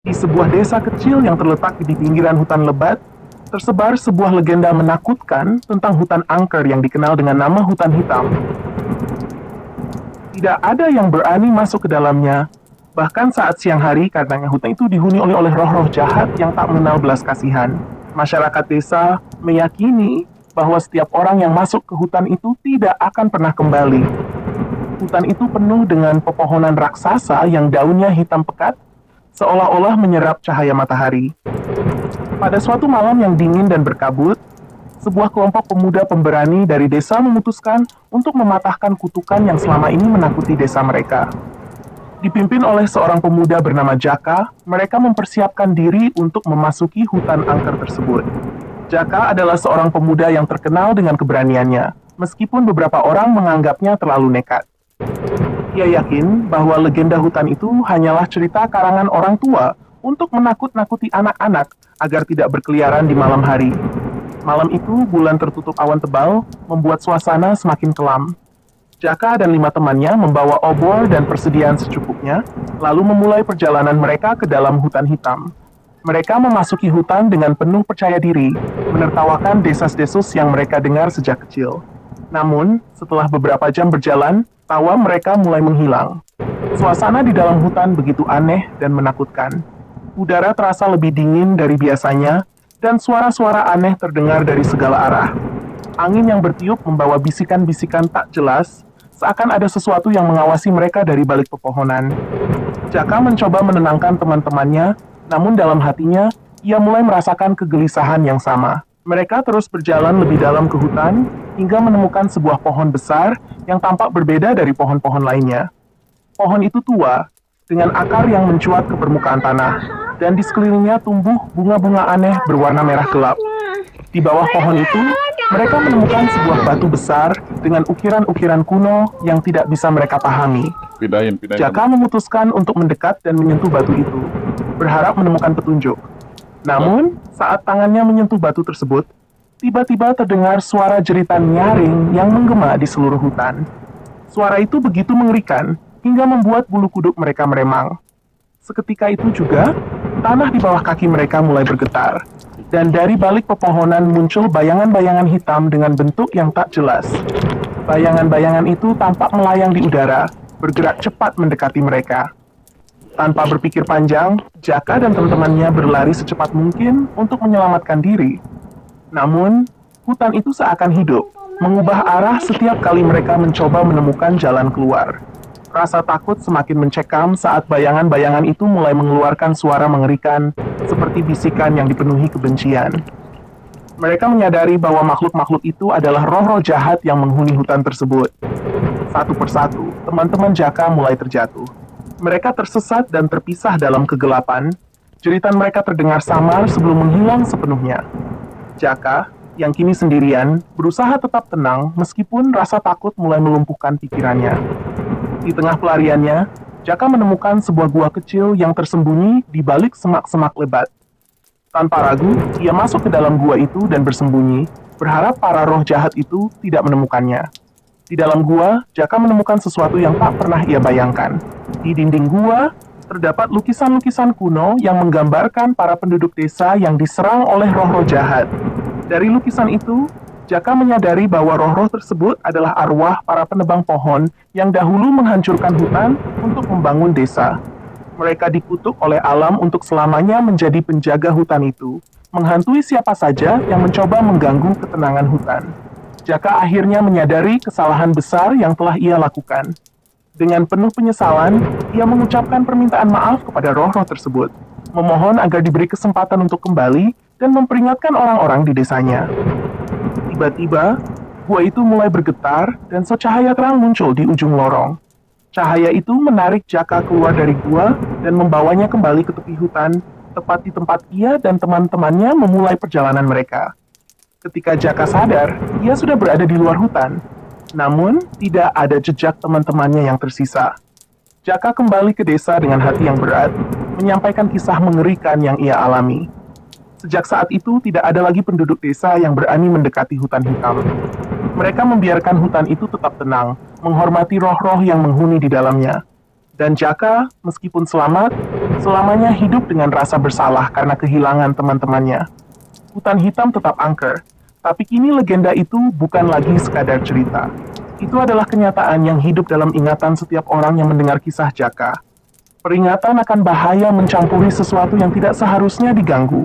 Di sebuah desa kecil yang terletak di pinggiran hutan lebat, tersebar sebuah legenda menakutkan tentang hutan angker yang dikenal dengan nama hutan hitam. Tidak ada yang berani masuk ke dalamnya, bahkan saat siang hari karena hutan itu dihuni oleh roh-roh jahat yang tak mengenal belas kasihan. Masyarakat desa meyakini bahwa setiap orang yang masuk ke hutan itu tidak akan pernah kembali. Hutan itu penuh dengan pepohonan raksasa yang daunnya hitam pekat, seolah-olah menyerap cahaya matahari. Pada suatu malam yang dingin dan berkabut, sebuah kelompok pemuda pemberani dari desa memutuskan untuk mematahkan kutukan yang selama ini menakuti desa mereka. Dipimpin oleh seorang pemuda bernama Jaka, mereka mempersiapkan diri untuk memasuki hutan angker tersebut. Jaka adalah seorang pemuda yang terkenal dengan keberaniannya, meskipun beberapa orang menganggapnya terlalu nekat. Ia yakin bahwa legenda hutan itu hanyalah cerita karangan orang tua untuk menakut-nakuti anak-anak agar tidak berkeliaran di malam hari. Malam itu, bulan tertutup awan tebal, membuat suasana semakin kelam. Jaka dan 5 temannya membawa obor dan persediaan secukupnya, lalu memulai perjalanan mereka ke dalam hutan hitam. Mereka memasuki hutan dengan penuh percaya diri, menertawakan desas-desus yang mereka dengar sejak kecil. Namun, setelah beberapa jam berjalan, tawa mereka mulai menghilang. Suasana di dalam hutan begitu aneh dan menakutkan. Udara terasa lebih dingin dari biasanya, dan suara-suara aneh terdengar dari segala arah. Angin yang bertiup membawa bisikan-bisikan tak jelas, seakan ada sesuatu yang mengawasi mereka dari balik pepohonan. Jaka mencoba menenangkan teman-temannya, namun dalam hatinya, ia mulai merasakan kegelisahan yang sama. Mereka terus berjalan lebih dalam ke hutan, hingga menemukan sebuah pohon besar yang tampak berbeda dari pohon-pohon lainnya. Pohon itu tua, dengan akar yang mencuat ke permukaan tanah, dan di sekelilingnya tumbuh bunga-bunga aneh berwarna merah gelap. Di bawah pohon itu, mereka menemukan sebuah batu besar dengan ukiran-ukiran kuno yang tidak bisa mereka pahami. Pindahin. Jaka memutuskan untuk mendekat dan menyentuh batu itu, berharap menemukan petunjuk. Namun, saat tangannya menyentuh batu tersebut, tiba-tiba terdengar suara jeritan nyaring yang menggema di seluruh hutan. Suara itu begitu mengerikan, hingga membuat bulu kuduk mereka meremang. Seketika itu juga, tanah di bawah kaki mereka mulai bergetar, dan dari balik pepohonan muncul bayangan-bayangan hitam dengan bentuk yang tak jelas. Bayangan-bayangan itu tampak melayang di udara, bergerak cepat mendekati mereka. Tanpa berpikir panjang, Jaka dan teman-temannya berlari secepat mungkin untuk menyelamatkan diri. Namun, hutan itu seakan hidup, mengubah arah setiap kali mereka mencoba menemukan jalan keluar. Rasa takut semakin mencekam saat bayangan-bayangan itu mulai mengeluarkan suara mengerikan, seperti bisikan yang dipenuhi kebencian. Mereka menyadari bahwa makhluk-makhluk itu adalah roh-roh jahat yang menghuni hutan tersebut. Satu persatu, teman-teman Jaka mulai terjatuh. Mereka tersesat dan terpisah dalam kegelapan. Jeritan mereka terdengar samar sebelum menghilang sepenuhnya. Jaka, yang kini sendirian, berusaha tetap tenang meskipun rasa takut mulai melumpuhkan pikirannya. Di tengah pelariannya, Jaka menemukan sebuah gua kecil yang tersembunyi di balik semak-semak lebat. Tanpa ragu, ia masuk ke dalam gua itu dan bersembunyi, berharap para roh jahat itu tidak menemukannya. Di dalam gua, Jaka menemukan sesuatu yang tak pernah ia bayangkan. Di dinding gua, terdapat lukisan-lukisan kuno yang menggambarkan para penduduk desa yang diserang oleh roh-roh jahat. Dari lukisan itu, Jaka menyadari bahwa roh-roh tersebut adalah arwah para penebang pohon yang dahulu menghancurkan hutan untuk membangun desa. Mereka dikutuk oleh alam untuk selamanya menjadi penjaga hutan itu, menghantui siapa saja yang mencoba mengganggu ketenangan hutan. Jaka akhirnya menyadari kesalahan besar yang telah ia lakukan. Dengan penuh penyesalan, ia mengucapkan permintaan maaf kepada roh-roh tersebut, memohon agar diberi kesempatan untuk kembali dan memperingatkan orang-orang di desanya. Tiba-tiba, gua itu mulai bergetar dan secahaya terang muncul di ujung lorong. Cahaya itu menarik Jaka keluar dari gua dan membawanya kembali ke tepi hutan, tepat di tempat ia dan teman-temannya memulai perjalanan mereka. Ketika Jaka sadar, ia sudah berada di luar hutan. Namun, tidak ada jejak teman-temannya yang tersisa. Jaka kembali ke desa dengan hati yang berat, menyampaikan kisah mengerikan yang ia alami. Sejak saat itu, tidak ada lagi penduduk desa yang berani mendekati hutan hitam. Mereka membiarkan hutan itu tetap tenang, menghormati roh-roh yang menghuni di dalamnya. Dan Jaka, meskipun selamat, selamanya hidup dengan rasa bersalah karena kehilangan teman-temannya. Hutan hitam tetap angker, tapi kini legenda itu bukan lagi sekadar cerita. Itu adalah kenyataan yang hidup dalam ingatan setiap orang yang mendengar kisah Jaka. Peringatan akan bahaya mencampuri sesuatu yang tidak seharusnya diganggu,